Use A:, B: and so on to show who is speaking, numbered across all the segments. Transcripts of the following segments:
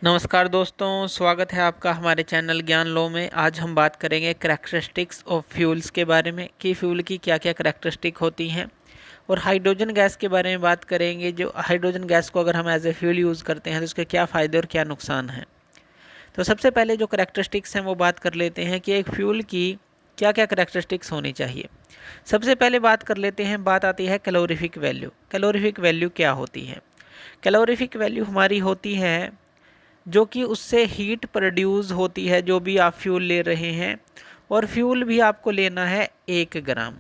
A: नमस्कार दोस्तों, स्वागत है आपका हमारे चैनल ज्ञान लो में। आज हम बात करेंगे करैक्टरिस्टिक्स ऑफ फ्यूल्स के बारे में कि फ्यूल की क्या क्या करैक्टरिस्टिक होती हैं, और हाइड्रोजन गैस के बारे में बात करेंगे। जो हाइड्रोजन गैस को अगर हम एज ए फ्यूल यूज़ करते हैं तो उसके क्या फ़ायदे और क्या नुकसान हैं। तो सबसे पहले जो करैक्टरिस्टिक्स हैं वो बात कर लेते हैं कि एक फ्यूल की क्या क्या करैक्टरिस्टिक्स होनी चाहिए। सबसे पहले बात कर लेते हैं, बात आती है कैलोरीफिक वैल्यू। कैलोरीफिक वैल्यू क्या होती है? कैलोरीफिक वैल्यू हमारी होती है जो कि उससे हीट प्रोड्यूस होती है जो भी आप फ्यूल ले रहे हैं, और फ्यूल भी आपको लेना है 1 ग्राम।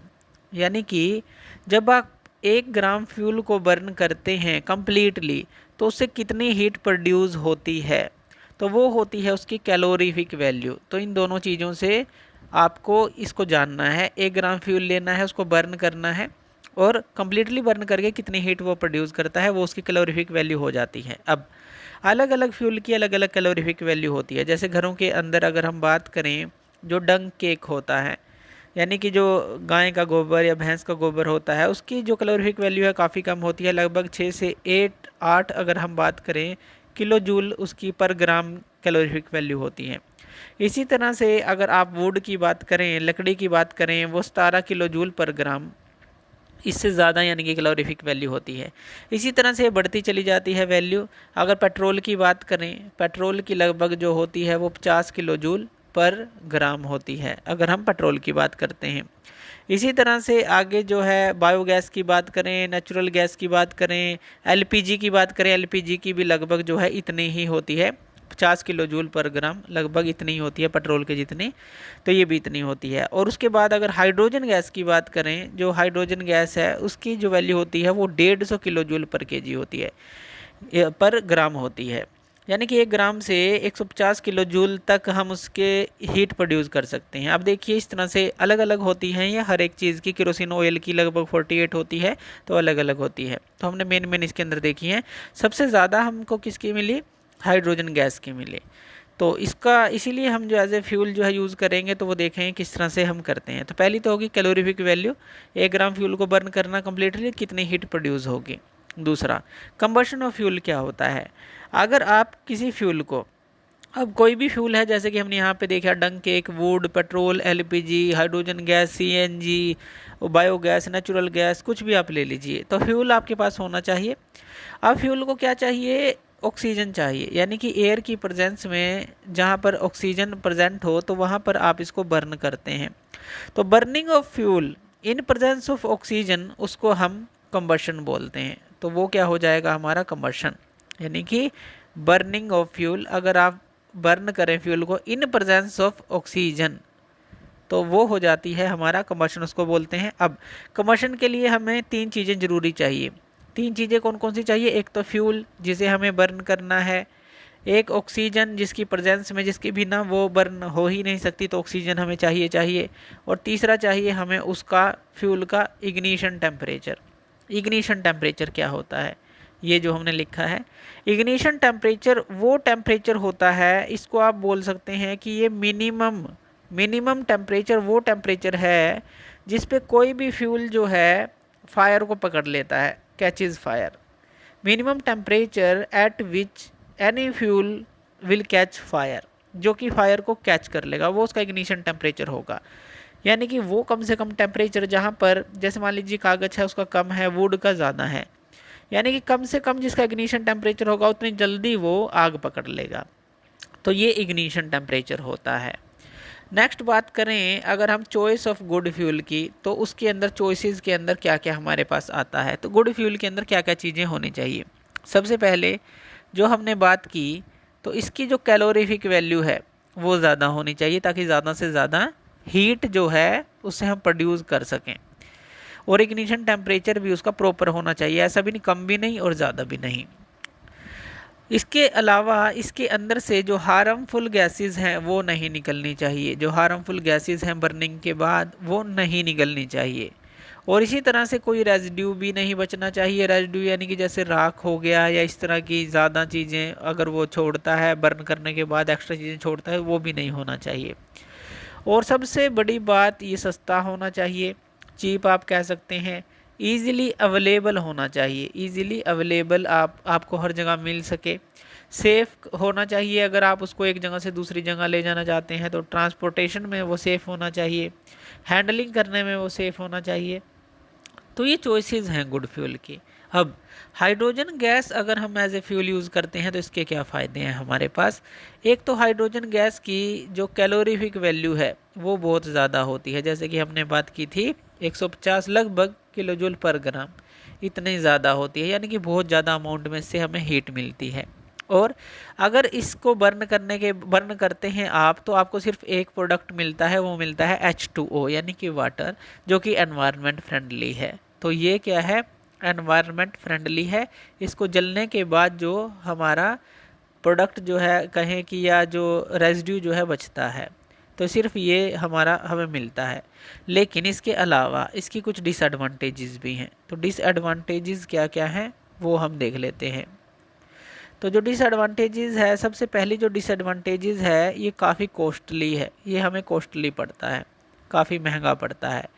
A: यानी कि जब आप 1 ग्राम फ्यूल को बर्न करते हैं कंप्लीटली तो उससे कितनी हीट प्रोड्यूस होती है, तो वो होती है उसकी कैलोरीफिक वैल्यू। तो इन दोनों चीज़ों से आपको इसको जानना है। 1 ग्राम फ्यूल लेना है, उसको बर्न करना है, और कम्प्लीटली बर्न करके कितनी हीट वो प्रोड्यूस करता है वो उसकी कैलोरीफिक वैल्यू हो जाती है। अब अलग अलग फ्यूल की अलग अलग कैलोरीफिक वैल्यू होती है। जैसे घरों के अंदर अगर हम बात करें, जो डंग केक होता है, यानी कि जो गाय का गोबर या भैंस का गोबर होता है, उसकी जो कैलोरीफिक वैल्यू है काफ़ी कम होती है, लगभग 6 से 8 अगर हम बात करें किलो जूल उसकी पर ग्राम कैलोरीफिक वैल्यू होती है। इसी तरह से अगर आप वुड की बात करें, लकड़ी की बात करें, वो 17 किलो जूल पर ग्राम, इससे ज़्यादा यानी कि कैलोरीफिक वैल्यू होती है। इसी तरह से बढ़ती चली जाती है वैल्यू। अगर पेट्रोल की बात करें, पेट्रोल की लगभग जो होती है वो 50 किलो जूल पर ग्राम होती है, अगर हम पेट्रोल की बात करते हैं। इसी तरह से आगे जो है बायोगैस की बात करें, नेचुरल गैस की बात करें, एलपीजी की बात करें, एलपीजी की भी लगभग जो है इतनी ही होती है, 50 किलो जूल पर ग्राम, लगभग इतनी ही होती है पेट्रोल के जितनी। तो ये भी इतनी होती है। और उसके बाद अगर हाइड्रोजन गैस की बात करें, जो हाइड्रोजन गैस है उसकी जो वैल्यू होती है वो 150 किलो जूल पर केजी होती है, पर ग्राम होती है। यानी कि 1 ग्राम से 150 किलो जूल तक हम उसके हीट प्रोड्यूस कर सकते हैं। अब देखिए इस तरह से अलग अलग होती हैं ये हर एक चीज़ की। केरोसिन ऑयल की लगभग 48 होती है, तो अलग अलग होती है। तो हमने मेन इसके अंदर देखी है। सबसे ज़्यादा हमको किसकी मिली? हाइड्रोजन गैस की मिली। तो इसका इसीलिए हम जो एज ए फ्यूल जो है यूज़ करेंगे, तो वो देखें किस तरह से हम करते हैं। तो पहली तो होगी कैलोरीफिक वैल्यू, 1 ग्राम फ्यूल को बर्न करना कम्प्लीटली, कितनी हीट प्रोड्यूस होगी। दूसरा, कंबशन ऑफ फ्यूल क्या होता है? अगर आप किसी फ्यूल को, अब कोई भी फ्यूल है जैसे कि हमने यहाँ पे देखा डंक cake, would, petrol, LPG, hydrogen gas, CNG, biogas, natural gas, कुछ भी आप ले लीजिए, तो फ्यूल आपके पास होना चाहिए। अब फ्यूल को क्या चाहिए? ऑक्सीजन चाहिए, यानी कि एयर की प्रेजेंस में जहाँ पर ऑक्सीजन प्रेजेंट हो तो वहाँ पर आप इसको बर्न करते हैं। तो burning of fuel in presence of oxygen, उसको हम कंबशन बोलते हैं। तो वो क्या हो जाएगा? हमारा कंबशन, यानी कि बर्निंग ऑफ फ्यूल। अगर आप बर्न करें फ्यूल को इन प्रेजेंस ऑफ ऑक्सीजन, तो वो हो जाती है हमारा कंबशन, उसको बोलते हैं। अब कंबशन के लिए हमें 3 चीज़ें ज़रूरी चाहिए। 3 चीज़ें कौन कौन सी चाहिए? एक तो फ्यूल जिसे हमें बर्न करना है, एक ऑक्सीजन जिसकी प्रेजेंस में, जिसकी भी ना वो बर्न हो ही नहीं सकती, तो ऑक्सीजन हमें चाहिए, और तीसरा चाहिए हमें उसका फ्यूल का इग्निशन टेम्परेचर। इग्निशन टेम्परेचर क्या होता है? ये जो हमने लिखा है, इग्निशन टेम्परेचर वो टेम्परेचर होता है, इसको आप बोल सकते हैं कि ये मिनिमम टेम्परेचर वो टेम्परेचर है जिस पे कोई भी फ्यूल जो है फायर को पकड़ लेता है, catches fire. Minimum temperature at which any fuel will catch fire, जो कि फायर को कैच कर लेगा, वो उसका इग्निशन टेम्परेचर होगा। यानी कि वो कम से कम टेम्परेचर जहाँ पर, जैसे मान लीजिए कागज़ है उसका कम है, वुड का ज़्यादा है, यानी कि कम से कम जिसका इग्निशन टेम्परेचर होगा उतनी जल्दी वो आग पकड़ लेगा। तो ये इग्निशन टेम्परेचर होता है। नेक्स्ट बात करें अगर हम चॉइस ऑफ गुड फ्यूल की, तो उसके अंदर चॉइसेस के अंदर क्या क्या हमारे पास आता है। तो गुड फ्यूल के अंदर क्या क्या चीज़ें होनी चाहिए? सबसे पहले जो हमने बात की, तो इसकी जो कैलोरीफिक वैल्यू है वो ज़्यादा होनी चाहिए, ताकि ज़्यादा से ज़्यादा हीट जो है उससे हम प्रोड्यूस कर सकें। और इग्निशन टेम्परेचर भी उसका प्रॉपर होना चाहिए, ऐसा भी नहीं, कम भी नहीं और ज़्यादा भी नहीं। इसके अलावा इसके अंदर से जो हार्मफुल गैसेस हैं वो नहीं निकलनी चाहिए। जो हार्मफुल गैसेस हैं बर्निंग के बाद वो नहीं निकलनी चाहिए। और इसी तरह से कोई रेजिड्यू भी नहीं बचना चाहिए। रेजिड्यू यानी कि जैसे राख हो गया या इस तरह की ज़्यादा चीज़ें अगर वो छोड़ता है, बर्न करने के बाद एक्स्ट्रा चीज़ें छोड़ता है, वो भी नहीं होना चाहिए। और सबसे बड़ी बात, ये सस्ता होना चाहिए, चीप आप कह सकते हैं। ईज़िली अवेलेबल होना चाहिए, ईज़िली अवेलेबल आपको हर जगह मिल सके। सेफ़ होना चाहिए। अगर आप उसको एक जगह से दूसरी जगह ले जाना चाहते हैं तो ट्रांसपोर्टेशन में वो सेफ़ होना चाहिए, हैंडलिंग करने में वो सेफ़ होना चाहिए। तो ये चॉइसेस हैं गुड फ्यूल की। अब हाइड्रोजन गैस अगर हम एज ए फ्यूल यूज़ करते हैं तो इसके क्या फ़ायदे हैं हमारे पास। एक तो हाइड्रोजन गैस की जो कैलोरीफिक वैल्यू है वो बहुत ज़्यादा होती है, जैसे कि हमने बात की थी 150 लगभग किलो जूल पर ग्राम, इतनी ज़्यादा होती है, यानी कि बहुत ज़्यादा अमाउंट में से हमें हीट मिलती है। और अगर इसको बर्न करते हैं आप तो आपको सिर्फ एक प्रोडक्ट मिलता है, वो मिलता है H2O यानी कि वाटर, जो कि एनवायरनमेंट फ्रेंडली है। तो ये क्या है, एनवायरनमेंट फ्रेंडली है। इसको जलने के बाद जो हमारा प्रोडक्ट जो है कहें कि या जो रेजिड्यू जो है बचता है, तो सिर्फ ये हमें मिलता है। लेकिन इसके अलावा इसकी कुछ डिसएडवांटेजेस भी हैं। तो डिसएडवांटेजेस क्या क्या हैं वो हम देख लेते हैं। तो जो डिसएडवांटेजेस है, सबसे पहली जो डिसएडवांटेजेस है ये काफ़ी कॉस्टली है, ये हमें कॉस्टली पड़ता है, काफ़ी महंगा पड़ता है।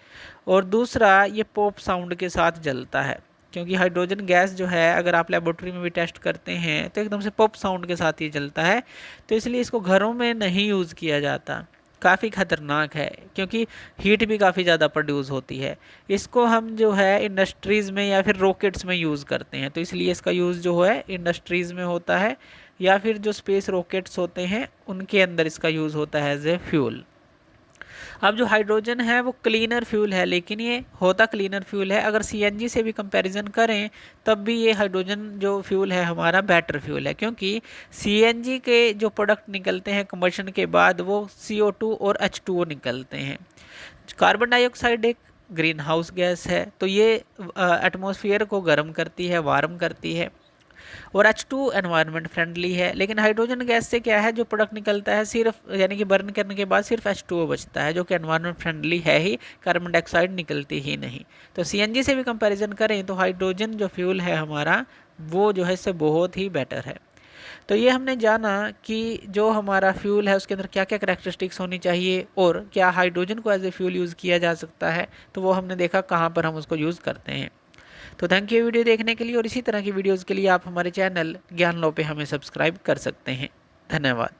A: और दूसरा ये पॉप साउंड के साथ जलता है, क्योंकि हाइड्रोजन गैस जो है अगर आप लेबोरेटरी में भी टेस्ट करते हैं तो एकदम से पॉप साउंड के साथ ये जलता है। तो इसलिए इसको घरों में नहीं यूज़ किया जाता, काफ़ी ख़तरनाक है क्योंकि हीट भी काफ़ी ज़्यादा प्रोड्यूस होती है। इसको हम जो है इंडस्ट्रीज़ में या फिर रॉकेट्स में यूज़ करते हैं, तो इसलिए इसका यूज़ जो है इंडस्ट्रीज़ में होता है या फिर जो स्पेस रॉकेट्स होते हैं उनके अंदर इसका यूज़ होता है एज ए फ्यूल। अब जो हाइड्रोजन है वो क्लीनर फ्यूल है, लेकिन ये होता क्लीनर फ्यूल है। अगर सीएनजी से भी कंपैरिजन करें तब भी ये हाइड्रोजन जो फ्यूल है हमारा बेटर फ्यूल है, क्योंकि सीएनजी के जो प्रोडक्ट निकलते हैं कंबशन के बाद वो CO2 और H2O निकलते हैं। कार्बन डाइऑक्साइड एक ग्रीन हाउस गैस है, तो ये एटमॉस्फेयर को गर्म करती है, वार्म करती है। और H2 एनवायरनमेंट फ्रेंडली है। लेकिन हाइड्रोजन गैस से क्या है, जो प्रोडक्ट निकलता है सिर्फ यानी कि बर्न करने के बाद सिर्फ H2O बचता है, जो कि एनवायरनमेंट फ्रेंडली है ही, कार्बन डाइऑक्साइड निकलती ही नहीं। तो सीएनजी से भी कंपैरिजन करें तो हाइड्रोजन जो फ्यूल है हमारा वो जो है इससे बहुत ही बेटर है। तो ये हमने जाना कि जो हमारा फ्यूल है उसके अंदर क्या क्या करैक्टरिस्टिक्स होनी चाहिए और क्या हाइड्रोजन को एज ए फ्यूल यूज़ किया जा सकता है, तो वो हमने देखा कहाँ पर हम उसको यूज़ करते हैं। तो थैंक यू वीडियो देखने के लिए, और इसी तरह की वीडियोज़ के लिए आप हमारे चैनल ज्ञान लो पे हमें सब्सक्राइब कर सकते हैं। धन्यवाद।